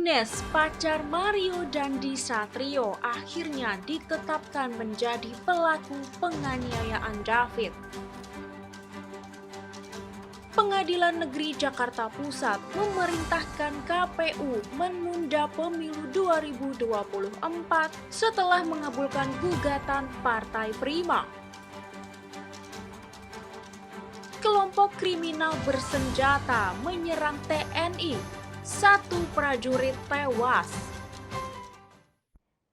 Agnes, pacar Mario Dandi Satrio, akhirnya ditetapkan menjadi pelaku penganiayaan David. Pengadilan Negeri Jakarta Pusat memerintahkan KPU menunda pemilu 2024 setelah mengabulkan gugatan Partai Prima. Kelompok kriminal bersenjata menyerang TNI. 1 prajurit tewas.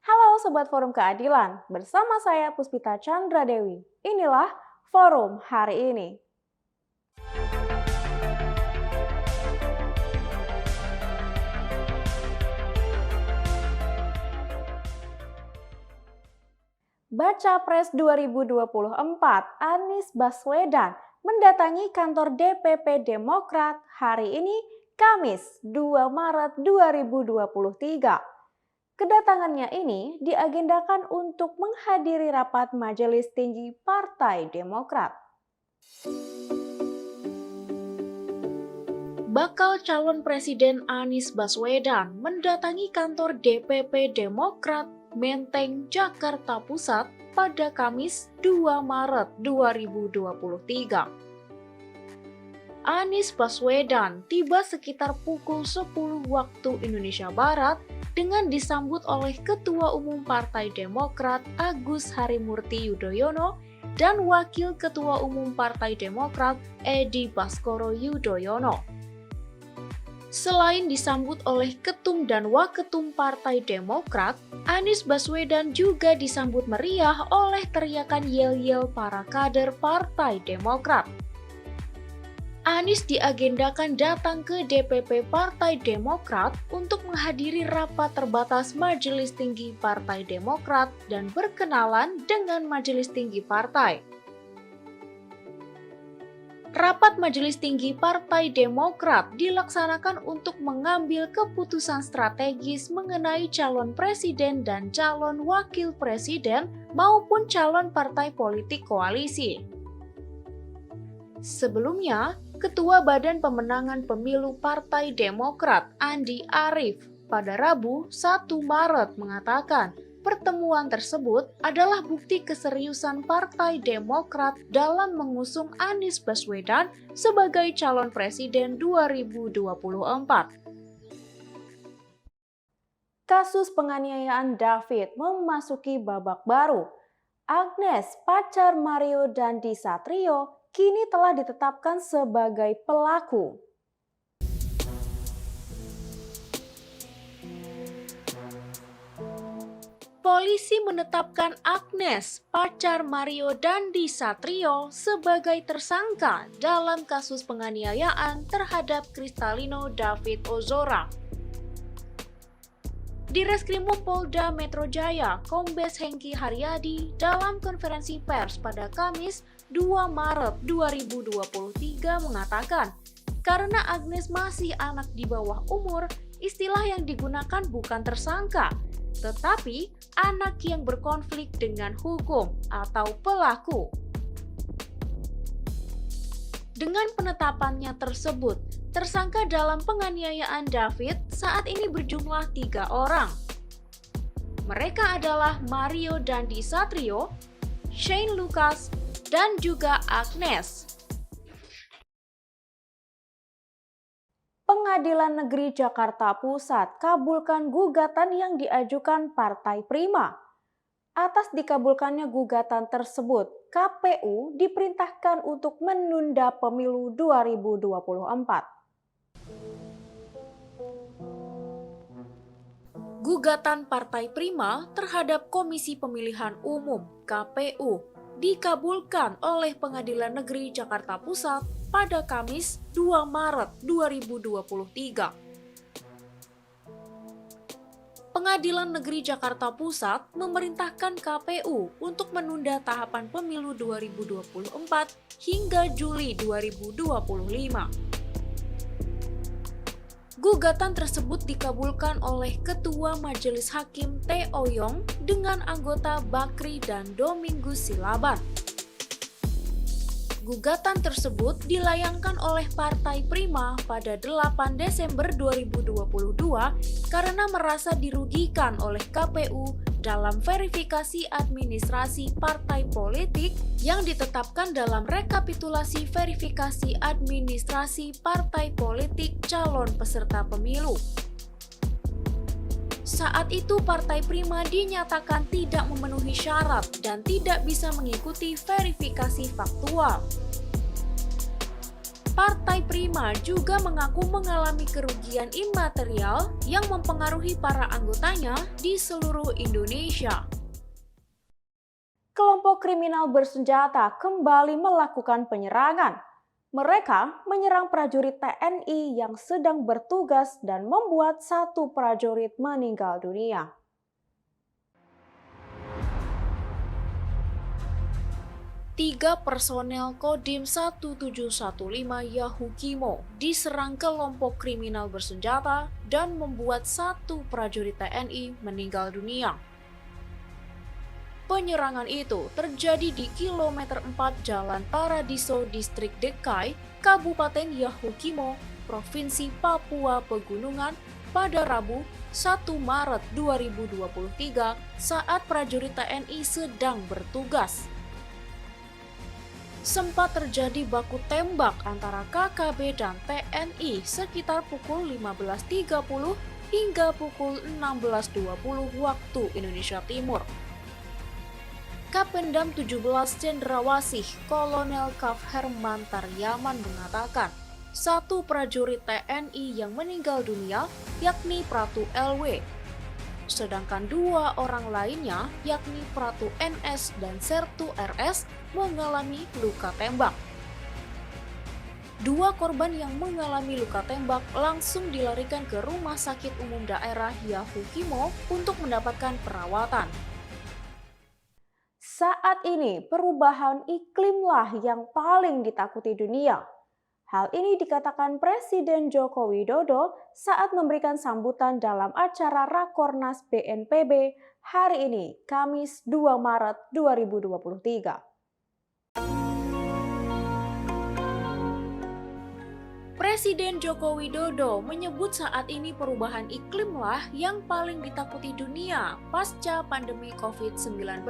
Halo Sobat Forum Keadilan, bersama saya Puspita Chandra Dewi. Inilah Forum hari ini. Baca Pres 2024, Anies Baswedan mendatangi kantor DPP Demokrat hari ini, Kamis 2 Maret 2023. Kedatangannya ini diagendakan untuk menghadiri rapat Majelis Tinggi Partai Demokrat. Bakal calon Presiden Anies Baswedan mendatangi kantor DPP Demokrat Menteng, Jakarta Pusat pada Kamis 2 Maret 2023. Anies Baswedan tiba sekitar pukul 10 waktu Indonesia Barat dengan disambut oleh Ketua Umum Partai Demokrat Agus Harimurti Yudhoyono dan Wakil Ketua Umum Partai Demokrat Edi Baskoro Yudhoyono. Selain disambut oleh Ketum dan Waketum Partai Demokrat, Anies Baswedan juga disambut meriah oleh teriakan yel-yel para kader Partai Demokrat. Anies diagendakan datang ke DPP Partai Demokrat untuk menghadiri rapat terbatas Majelis Tinggi Partai Demokrat dan berkenalan dengan Majelis Tinggi Partai. Rapat Majelis Tinggi Partai Demokrat dilaksanakan untuk mengambil keputusan strategis mengenai calon presiden dan calon wakil presiden maupun calon partai politik koalisi. Sebelumnya, Ketua Badan Pemenangan Pemilu Partai Demokrat Andi Arief pada Rabu 1 Maret mengatakan pertemuan tersebut adalah bukti keseriusan Partai Demokrat dalam mengusung Anies Baswedan sebagai calon presiden 2024. Kasus penganiayaan David memasuki babak baru. Agnes, pacar Mario Dandi Satrio, kini telah ditetapkan sebagai pelaku. Polisi menetapkan Agnes, pacar Mario Dandi Satrio, sebagai tersangka dalam kasus penganiayaan terhadap Kristalino David Ozora. Di Reskrimum Polda Metro Jaya, Kombes Hengki Haryadi dalam konferensi pers pada Kamis 2 Maret 2023 mengatakan, karena Agnes masih anak di bawah umur, istilah yang digunakan bukan tersangka, tetapi anak yang berkonflik dengan hukum atau pelaku. Dengan penetapannya tersebut, tersangka dalam penganiayaan David saat ini berjumlah 3 orang. Mereka adalah Mario Dandi Satrio, Shane Lucas, dan juga Agnes. Pengadilan Negeri Jakarta Pusat kabulkan gugatan yang diajukan Partai Prima. Atas dikabulkannya gugatan tersebut, KPU diperintahkan untuk menunda pemilu 2024. Gugatan Partai Prima terhadap Komisi Pemilihan Umum (KPU) dikabulkan oleh Pengadilan Negeri Jakarta Pusat pada Kamis 2 Maret 2023. Pengadilan Negeri Jakarta Pusat memerintahkan KPU untuk menunda tahapan pemilu 2024 hingga Juli 2025. Gugatan tersebut dikabulkan oleh Ketua Majelis Hakim T. Oyong dengan anggota Bakri dan Domingus Silaban. Gugatan tersebut dilayangkan oleh Partai Prima pada 8 Desember 2022 karena merasa dirugikan oleh KPU dalam verifikasi administrasi partai politik yang ditetapkan dalam rekapitulasi verifikasi administrasi partai politik calon peserta pemilu. Saat itu Partai Prima dinyatakan tidak memenuhi syarat dan tidak bisa mengikuti verifikasi faktual. Partai Prima juga mengaku mengalami kerugian imaterial yang mempengaruhi para anggotanya di seluruh Indonesia. Kelompok kriminal bersenjata kembali melakukan penyerangan. Mereka menyerang prajurit TNI yang sedang bertugas dan membuat satu prajurit meninggal dunia. Tiga personel Kodim 1715 Yahukimo diserang kelompok kriminal bersenjata dan membuat satu prajurit TNI meninggal dunia. Penyerangan itu terjadi di kilometer 4 Jalan Paradiso, Distrik Dekai, Kabupaten Yahukimo, Provinsi Papua Pegunungan pada Rabu 1 Maret 2023 saat prajurit TNI sedang bertugas. Sempat terjadi baku tembak antara KKB dan TNI sekitar pukul 15.30 hingga pukul 16.20 waktu Indonesia Timur. Kapendam 17 Cendrawasih Kolonel Kaf Herman Taryaman mengatakan, satu prajurit TNI yang meninggal dunia yakni Pratu LW, sedangkan dua orang lainnya yakni Pratu NS dan Sertu RS mengalami luka tembak. Dua korban yang mengalami luka tembak langsung dilarikan ke Rumah Sakit Umum Daerah Yahukimo untuk mendapatkan perawatan. Saat ini perubahan iklimlah yang paling ditakuti dunia. Hal ini dikatakan Presiden Joko Widodo saat memberikan sambutan dalam acara Rakornas BNPB hari ini, Kamis 2 Maret 2023. Presiden Joko Widodo menyebut saat ini perubahan iklimlah yang paling ditakuti dunia pasca pandemi COVID-19.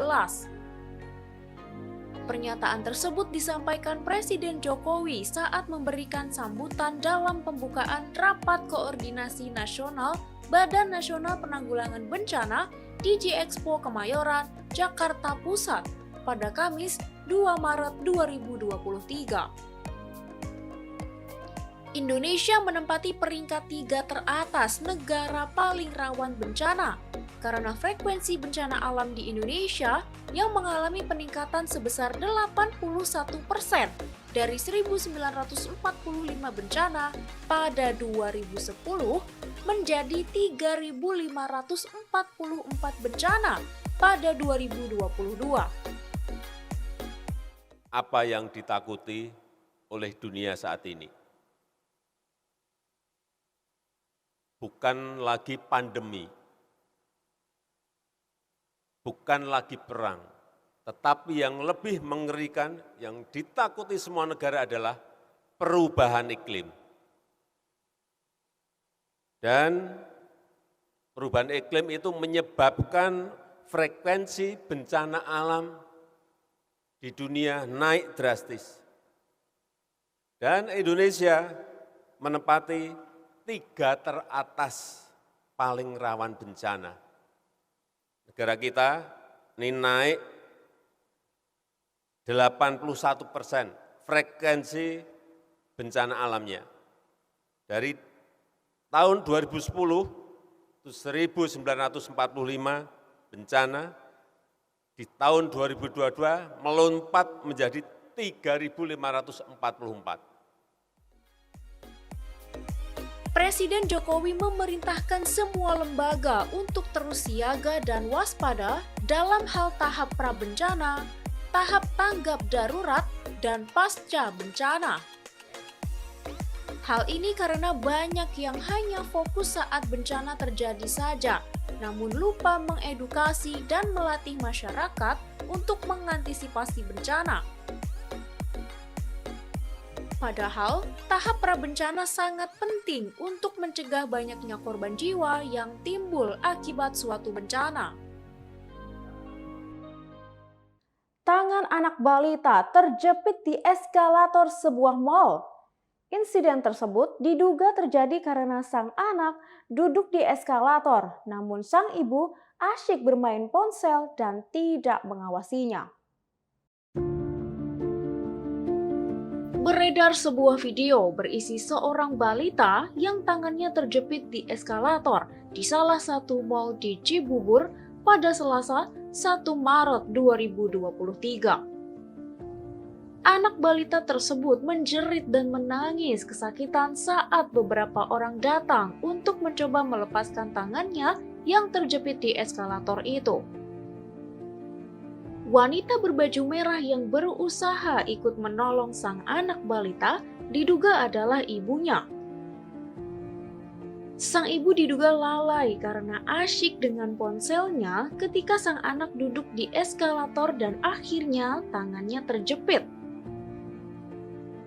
Pernyataan tersebut disampaikan Presiden Jokowi saat memberikan sambutan dalam pembukaan Rapat Koordinasi Nasional Badan Nasional Penanggulangan Bencana di G-Expo Kemayoran, Jakarta Pusat pada Kamis 2 Maret 2023. Indonesia menempati peringkat 3 teratas negara paling rawan bencana karena frekuensi bencana alam di Indonesia yang mengalami peningkatan sebesar 81% dari 1945 bencana pada 2010 menjadi 3.544 bencana pada 2022. Apa yang ditakuti oleh dunia saat ini? Bukan lagi pandemi, bukan lagi perang, tetapi yang lebih mengerikan, yang ditakuti semua negara adalah perubahan iklim. Dan perubahan iklim itu menyebabkan frekuensi bencana alam di dunia naik drastis. Dan Indonesia menempati 3 teratas paling rawan bencana. Negara kita ini naik 81% frekuensi bencana alamnya. Dari tahun 2010 itu 1945 bencana, di tahun 2022 melompat menjadi 3.544. Presiden Jokowi memerintahkan semua lembaga untuk terus siaga dan waspada dalam hal tahap prabencana, tahap tanggap darurat, dan pasca bencana. Hal ini karena banyak yang hanya fokus saat bencana terjadi saja, namun lupa mengedukasi dan melatih masyarakat untuk mengantisipasi bencana. Padahal, tahap prabencana sangat penting untuk mencegah banyaknya korban jiwa yang timbul akibat suatu bencana. Tangan anak balita terjepit di eskalator sebuah mal. Insiden tersebut diduga terjadi karena sang anak duduk di eskalator, namun sang ibu asyik bermain ponsel dan tidak mengawasinya. Beredar sebuah video berisi seorang balita yang tangannya terjepit di eskalator di salah satu mal di Cibubur pada Selasa 1 Maret 2023. Anak balita tersebut menjerit dan menangis kesakitan saat beberapa orang datang untuk mencoba melepaskan tangannya yang terjepit di eskalator itu. Wanita berbaju merah yang berusaha ikut menolong sang anak balita diduga adalah ibunya. Sang ibu diduga lalai karena asyik dengan ponselnya ketika sang anak duduk di eskalator dan akhirnya tangannya terjepit.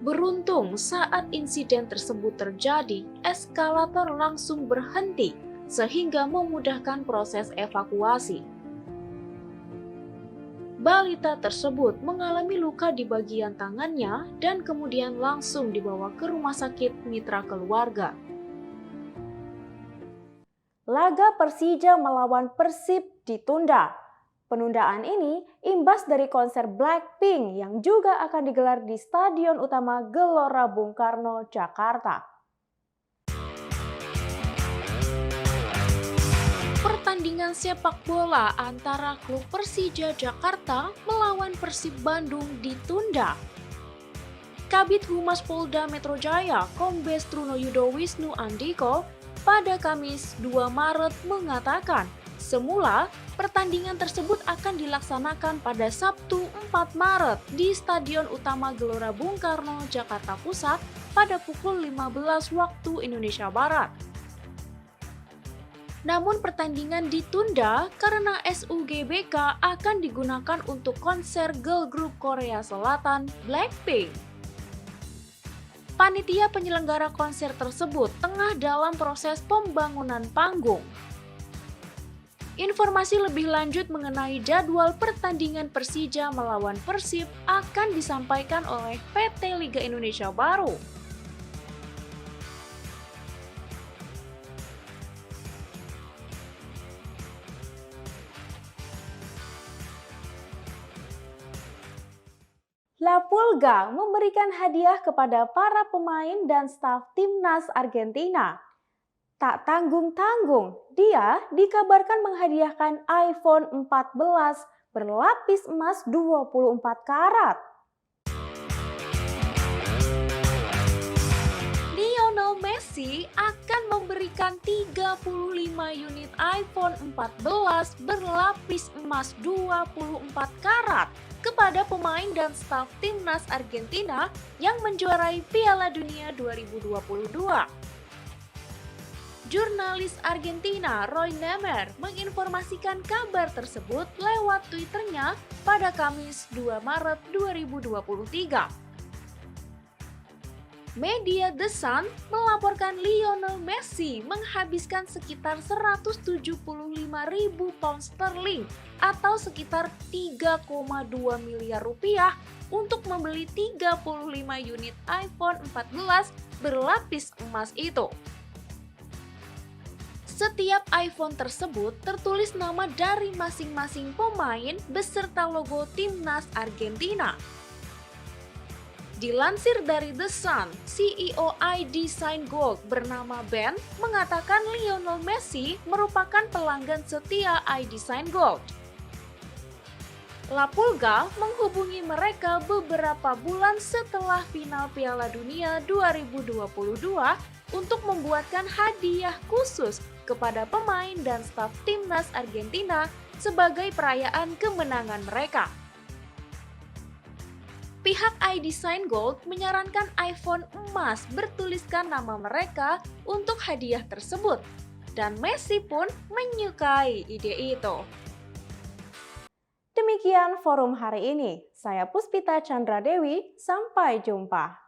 Beruntung saat insiden tersebut terjadi, eskalator langsung berhenti sehingga memudahkan proses evakuasi. Balita tersebut mengalami luka di bagian tangannya dan kemudian langsung dibawa ke rumah sakit mitra keluarga. Laga Persija melawan Persib ditunda. Penundaan ini imbas dari konser Blackpink yang juga akan digelar di Stadion Utama Gelora Bung Karno, Jakarta. Pertandingan sepak bola antara klub Persija Jakarta melawan Persib Bandung ditunda. Kabid Humas Polda Metro Jaya, Kombes Trunoyudo Wisnu Andiko, pada Kamis 2 Maret mengatakan, semula pertandingan tersebut akan dilaksanakan pada Sabtu 4 Maret di Stadion Utama Gelora Bung Karno, Jakarta Pusat pada pukul 15 waktu Indonesia Barat. Namun pertandingan ditunda karena SUGBK akan digunakan untuk konser girl group Korea Selatan Blackpink. Panitia penyelenggara konser tersebut tengah dalam proses pembangunan panggung. Informasi lebih lanjut mengenai jadwal pertandingan Persija melawan Persib akan disampaikan oleh PT Liga Indonesia Baru. Lapulga memberikan hadiah kepada para pemain dan staf timnas Argentina. Tak tanggung-tanggung, dia dikabarkan menghadiahkan iPhone 14 berlapis emas 24 karat. Lionel Messi akan memberikan 35 unit iPhone 14 berlapis emas 24 karat kepada pemain dan staf timnas Argentina yang menjuarai Piala Dunia 2022. Jurnalis Argentina Roy Nemer menginformasikan kabar tersebut lewat Twitternya pada Kamis 2 Maret 2023. Media The Sun melaporkan Lionel Messi menghabiskan sekitar 175.000 pound sterling atau sekitar 3,2 miliar rupiah untuk membeli 35 unit iPhone 14 berlapis emas itu. Setiap iPhone tersebut tertulis nama dari masing-masing pemain beserta logo timnas Argentina. Dilansir dari The Sun, CEO iDesign Gold bernama Ben mengatakan Lionel Messi merupakan pelanggan setia iDesign Gold. Lapulga menghubungi mereka beberapa bulan setelah final Piala Dunia 2022 untuk membuatkan hadiah khusus kepada pemain dan staf timnas Argentina sebagai perayaan kemenangan mereka. Pihak iDesign Gold menyarankan iPhone emas bertuliskan nama mereka untuk hadiah tersebut, dan Messi pun menyukai ide itu. Demikian forum hari ini. Saya Puspita Chandra Dewi, sampai jumpa.